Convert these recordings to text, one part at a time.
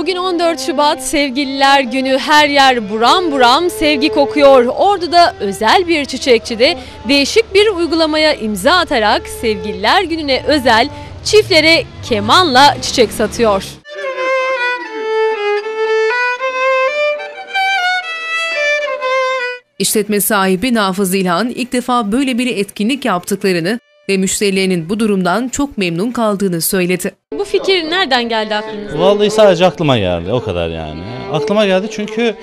Bugün 14 Şubat Sevgililer Günü, her yer buram buram sevgi kokuyor. Ordu'da özel bir çiçekçide değişik bir uygulamaya imza atarak Sevgililer Günü'ne özel çiftlere kemanla çiçek satıyor. İşletme sahibi Nafız İlhan ilk defa böyle bir etkinlik yaptıklarını ve müşterilerinin bu durumdan çok memnun kaldığını söyledi. Bu fikir nereden geldi aklınıza? Vallahi sadece aklıma geldi, o kadar yani. Aklıma geldi çünkü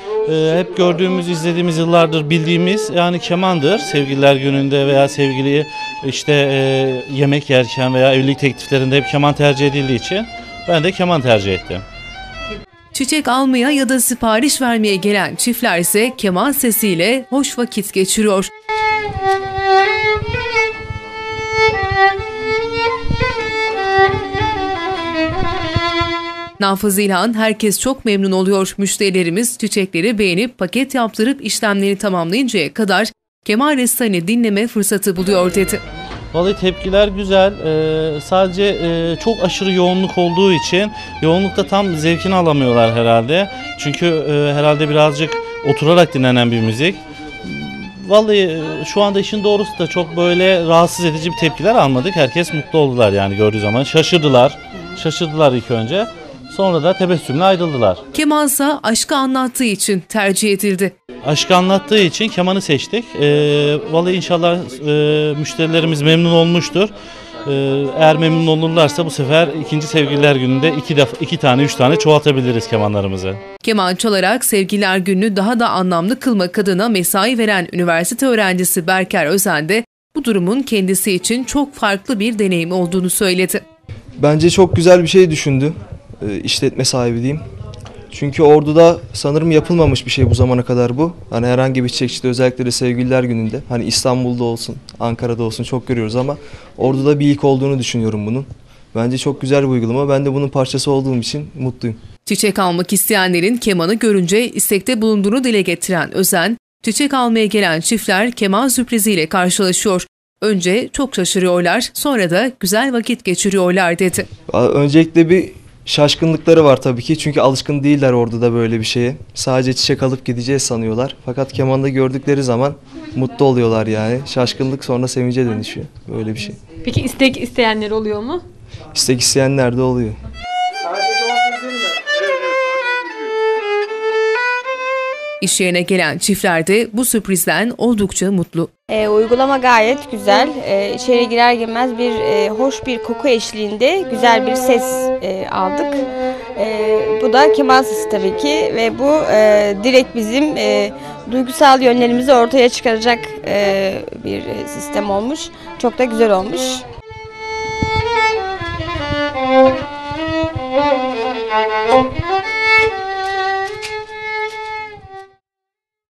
hep gördüğümüz, izlediğimiz, yıllardır bildiğimiz yani kemandır. Sevgililer Günü'nde veya sevgiliyi işte yemek yerken veya evlilik tekliflerinde hep keman tercih edildiği için ben de keman tercih ettim. Çiçek almaya ya da sipariş vermeye gelen çiftler ise keman sesiyle hoş vakit geçiriyor. Nafız İlhan, herkes çok memnun oluyor. Müşterilerimiz çiçekleri beğenip paket yaptırıp işlemlerini tamamlayıncaya kadar keman restani dinleme fırsatı buluyor dedi. Vallahi tepkiler güzel. Sadece çok aşırı yoğunluk olduğu için yoğunlukta tam zevkini alamıyorlar herhalde. Çünkü herhalde birazcık oturarak dinlenen bir müzik. Vallahi şu anda işin doğrusu da çok böyle rahatsız edici bir tepkiler almadık. Herkes mutlu oldular yani gördüğü zaman. Şaşırdılar ilk önce. Sonra da tebessümle ayrıldılar. Kemansa aşkı anlattığı için tercih edildi. Aşkı anlattığı için kemanı seçtik. Vallahi inşallah müşterilerimiz memnun olmuştur. Eğer memnun olurlarsa bu sefer ikinci Sevgililer Günü'nde iki tane, üç tane çoğaltabiliriz kemanlarımızı. Keman çalarak Sevgililer Günü'nü daha da anlamlı kılmak adına mesai veren üniversite öğrencisi Berker Özen de bu durumun kendisi için çok farklı bir deneyim olduğunu söyledi. Bence çok güzel bir şey düşündü işletme sahibi diyeyim. Çünkü Ordu'da sanırım yapılmamış bir şey bu zamana kadar bu. Hani herhangi bir çiçekçide, özellikle de Sevgililer Günü'nde, hani İstanbul'da olsun, Ankara'da olsun çok görüyoruz ama Ordu'da bir ilk olduğunu düşünüyorum bunun. Bence çok güzel bir uygulama. Ben de bunun parçası olduğum için mutluyum. Çiçek almak isteyenlerin kemanı görünce istekte bulunduğunu dile getiren Özen, çiçek almaya gelen çiftler keman sürpriziyle karşılaşıyor. Önce çok şaşırıyorlar, sonra da güzel vakit geçiriyorlar dedi. Öncelikle bir şaşkınlıkları var tabii ki, çünkü alışkın değiller Ordu'da böyle bir şeye. Sadece çiçek alıp gideceğiz sanıyorlar. Fakat kemanda gördükleri zaman mutlu oluyorlar yani. Şaşkınlık sonra sevince dönüşüyor. Böyle bir şey. Peki istek isteyenler oluyor mu? İstek isteyenler de oluyor. İş yerine gelen çiftler de bu sürprizden oldukça mutlu. Uygulama gayet güzel. İçeri girer girmez hoş bir koku eşliğinde güzel bir ses aldık. Bu da keman sesi tabii ki ve bu direkt bizim duygusal yönlerimizi ortaya çıkaracak bir sistem olmuş. Çok da güzel olmuş.